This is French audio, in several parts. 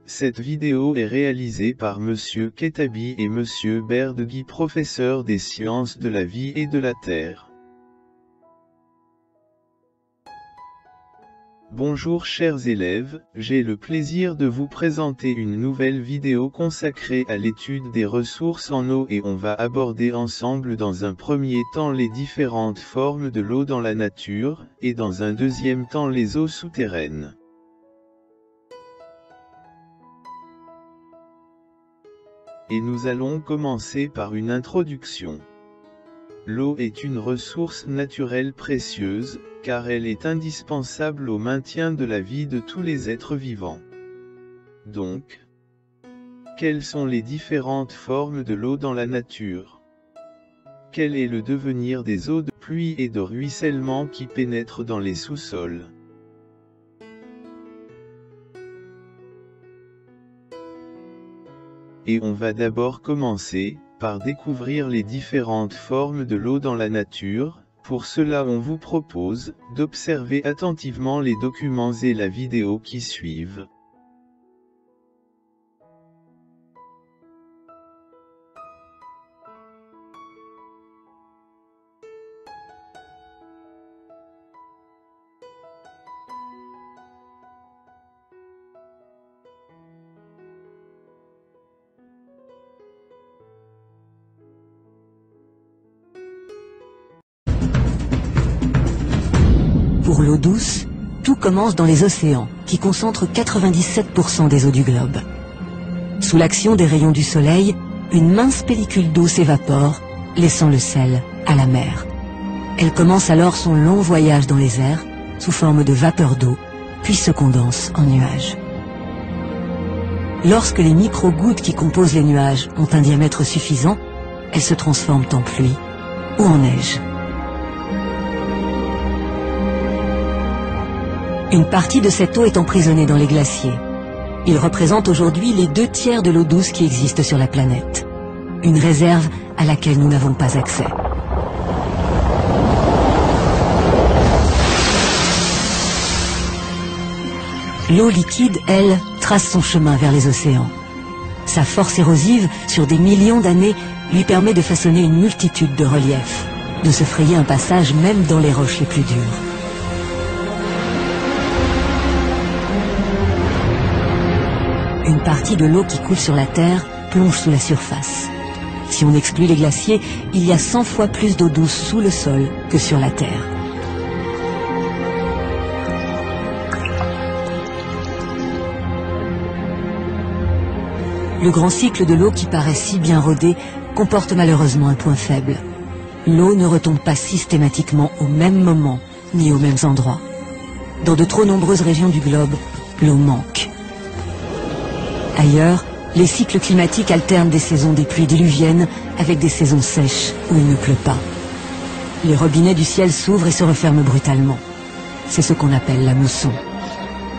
Cette vidéo est réalisée par Monsieur Ketabi et Monsieur Berdegui, professeur des sciences de la vie et de la Terre. Bonjour chers élèves, j'ai le plaisir de vous présenter une nouvelle vidéo consacrée à l'étude des ressources en eau et on va aborder ensemble dans un premier temps les différentes formes de l'eau dans la nature, et dans un deuxième temps les eaux souterraines. Et nous allons commencer par une introduction. L'eau est une ressource naturelle précieuse, car elle est indispensable au maintien de la vie de tous les êtres vivants. Donc, quelles sont les différentes formes de l'eau dans la nature? Quel est le devenir des eaux de pluie et de ruissellement qui pénètrent dans les sous-sols? Et on va d'abord commencer par découvrir les différentes formes de l'eau dans la nature. Pour cela on vous propose d'observer attentivement les documents et la vidéo qui suivent. Pour l'eau douce, tout commence dans les océans, qui concentrent 97% des eaux du globe. Sous l'action des rayons du soleil, une mince pellicule d'eau s'évapore, laissant le sel à la mer. Elle commence alors son long voyage dans les airs, sous forme de vapeur d'eau, puis se condense en nuages. Lorsque les micro-gouttes qui composent les nuages ont un diamètre suffisant, elles se transforment en pluie ou en neige. Une partie de cette eau est emprisonnée dans les glaciers. Ils représentent aujourd'hui les 2/3 de l'eau douce qui existe sur la planète. Une réserve à laquelle nous n'avons pas accès. L'eau liquide, elle, trace son chemin vers les océans. Sa force érosive, sur des millions d'années, lui permet de façonner une multitude de reliefs, de se frayer un passage même dans les roches les plus dures. Une partie de l'eau qui coule sur la Terre plonge sous la surface. Si on exclut les glaciers, il y a 100 fois plus d'eau douce sous le sol que sur la Terre. Le grand cycle de l'eau qui paraît si bien rodé comporte malheureusement un point faible. L'eau ne retombe pas systématiquement au même moment, ni aux mêmes endroits. Dans de trop nombreuses régions du globe, l'eau manque. Ailleurs, les cycles climatiques alternent des saisons des pluies diluviennes avec des saisons sèches où il ne pleut pas. Les robinets du ciel s'ouvrent et se referment brutalement. C'est ce qu'on appelle la mousson.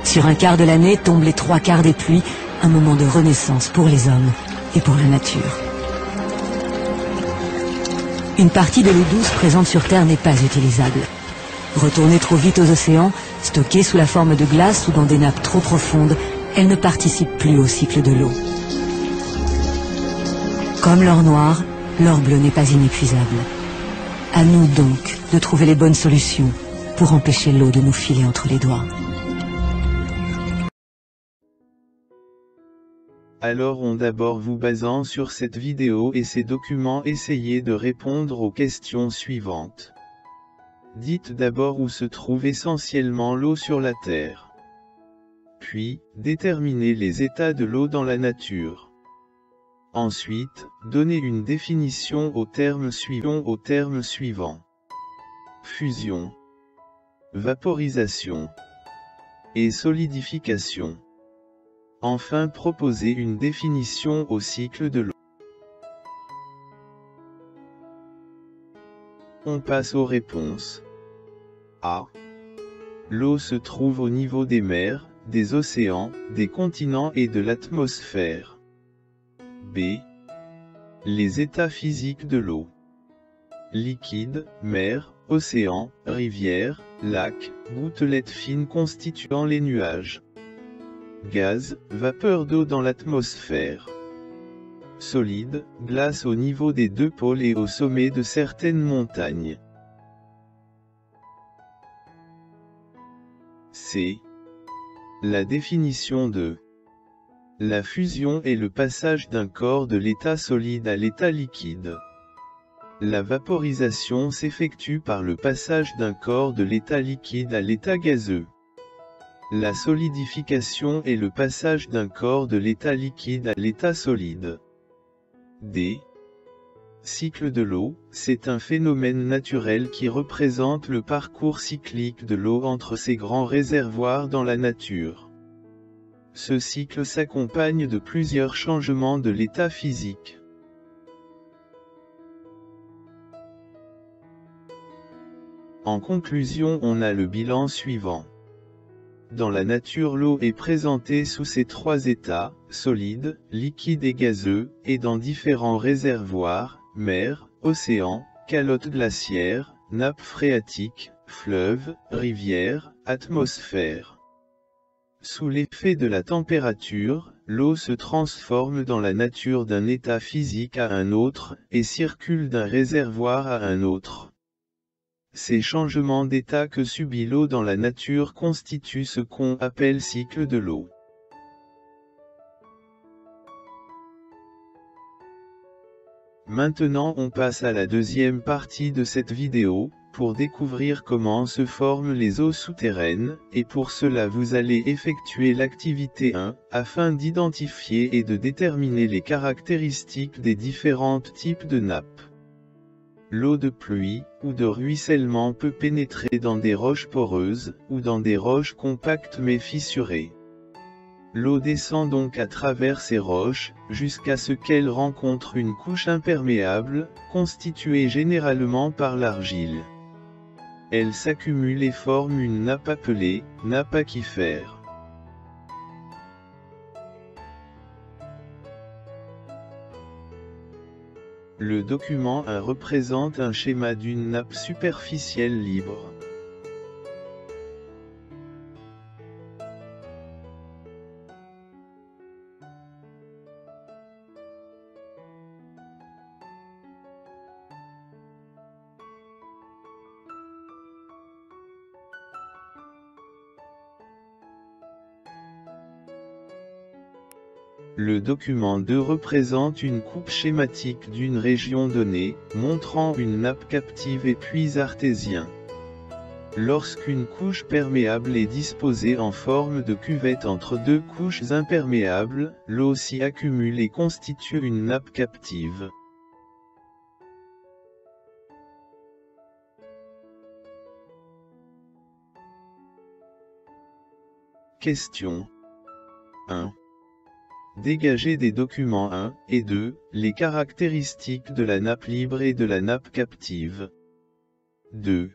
Sur un quart de l'année tombent les 3/4 des pluies, un moment de renaissance pour les hommes et pour la nature. Une partie de l'eau douce présente sur Terre n'est pas utilisable. Retournée trop vite aux océans, stockée sous la forme de glace ou dans des nappes trop profondes, elle ne participe plus au cycle de l'eau. Comme l'or noir, l'or bleu n'est pas inépuisable. À nous donc de trouver les bonnes solutions pour empêcher l'eau de nous filer entre les doigts. Alors d'abord vous basant sur cette vidéo et ces documents, essayez de répondre aux questions suivantes. Dites d'abord où se trouve essentiellement l'eau sur la Terre. Puis, déterminez les états de l'eau dans la nature. Ensuite, donnez une définition aux termes suivants. Fusion, vaporisation et solidification. Enfin, proposez une définition au cycle de l'eau. On passe aux réponses. A. L'eau se trouve au niveau des mers, des océans, des continents et de l'atmosphère. B. Les états physiques de l'eau. Liquide, mer, océan, rivière, lac, gouttelettes fines constituant les nuages. gaz, vapeur d'eau dans l'atmosphère. Solide, glace au niveau des deux pôles et au sommet de certaines montagnes. C. La définition de la fusion est le passage d'un corps de l'état solide à l'état liquide. La vaporisation s'effectue par le passage d'un corps de l'état liquide à l'état gazeux. La solidification est le passage d'un corps de l'état liquide à l'état solide. D. Cycle de l'eau, c'est un phénomène naturel qui représente le parcours cyclique de l'eau entre ses grands réservoirs dans la nature. Ce cycle s'accompagne de plusieurs changements de l'état physique. En conclusion, on a le bilan suivant. Dans la nature, l'eau est présentée sous ses trois états, solide, liquide et gazeux, et dans différents réservoirs, mer, océan, calotte glaciaire, nappe phréatique, fleuve, rivière, atmosphère. Sous l'effet de la température, l'eau se transforme dans la nature d'un état physique à un autre, et circule d'un réservoir à un autre. Ces changements d'état que subit l'eau dans la nature constituent ce qu'on appelle cycle de l'eau. Maintenant on passe à la deuxième partie de cette vidéo, pour découvrir comment se forment les eaux souterraines, et pour cela vous allez effectuer l'activité 1, afin d'identifier et de déterminer les caractéristiques des différents types de nappes. L'eau de pluie, ou de ruissellement peut pénétrer dans des roches poreuses, ou dans des roches compactes mais fissurées. L'eau descend donc à travers ces roches, jusqu'à ce qu'elle rencontre une couche imperméable, constituée généralement par l'argile. Elle s'accumule et forme une nappe appelée nappe aquifère. Le document 1 représente un schéma d'une nappe superficielle libre. Le document 2 représente une coupe schématique d'une région donnée, montrant une nappe captive et puits artésien. Lorsqu'une couche perméable est disposée en forme de cuvette entre deux couches imperméables, l'eau s'y accumule et constitue une nappe captive. Question 1. Dégager des documents 1 et 2, les caractéristiques de la nappe libre et de la nappe captive. 2.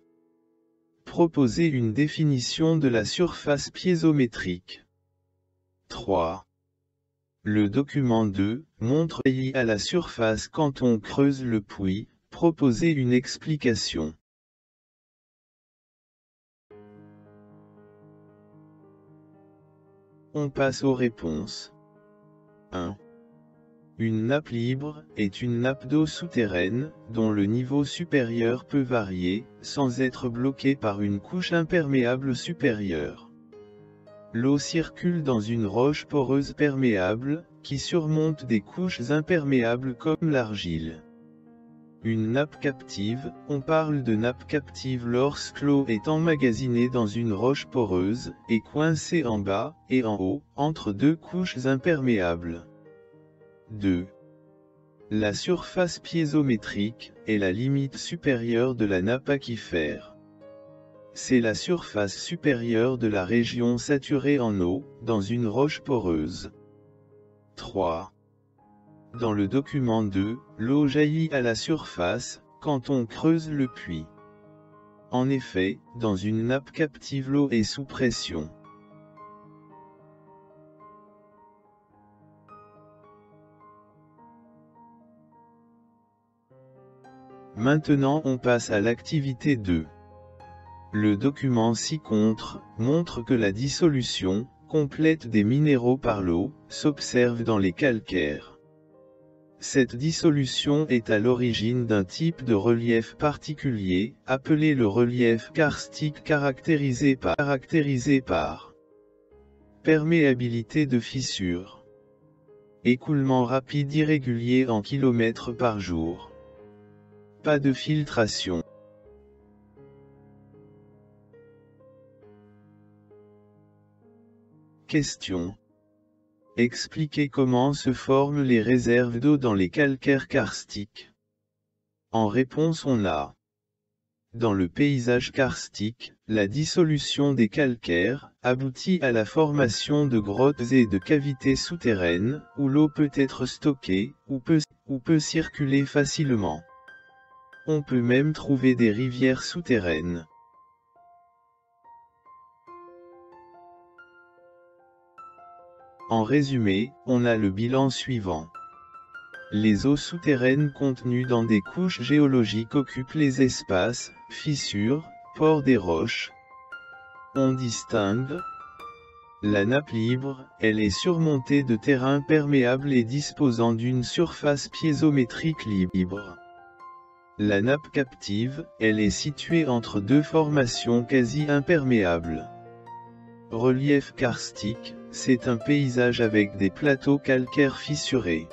Proposer une définition de la surface piézométrique. 3. Le document 2 montre à la surface quand on creuse le puits, proposer une explication. On passe aux réponses. 1. Une nappe libre est une nappe d'eau souterraine, dont le niveau supérieur peut varier, sans être bloqué par une couche imperméable supérieure. L'eau circule dans une roche poreuse perméable, qui surmonte des couches imperméables comme l'argile. Une nappe captive, on parle de nappe captive lorsque l'eau est emmagasinée dans une roche poreuse, et coincée en bas, et en haut, entre deux couches imperméables. 2. La surface piézométrique est la limite supérieure de la nappe aquifère. C'est la surface supérieure de la région saturée en eau, dans une roche poreuse. 3. Dans le document 2, l'eau jaillit à la surface, quand on creuse le puits. En effet, dans une nappe captive l'eau est sous pression. Maintenant on passe à l'activité 2. Le document ci-contre montre que la dissolution, complète des minéraux par l'eau, s'observe dans les calcaires. Cette dissolution est à l'origine d'un type de relief particulier, appelé le relief karstique caractérisé par perméabilité de fissures, écoulement rapide irrégulier en kilomètres par jour, pas de filtration. Question. Expliquez comment se forment les réserves d'eau dans les calcaires karstiques. En réponse on a. Dans le paysage karstique, la dissolution des calcaires aboutit à la formation de grottes et de cavités souterraines, où l'eau peut être stockée, ou peut circuler facilement. On peut même trouver des rivières souterraines. En résumé, on a le bilan suivant. Les eaux souterraines contenues dans des couches géologiques occupent les espaces, fissures, pores des roches. On distingue la nappe libre, elle est surmontée de terrains perméables et disposant d'une surface piézométrique libre. La nappe captive, elle est située entre deux formations quasi imperméables. Relief karstique, c'est un paysage avec des plateaux calcaires fissurés.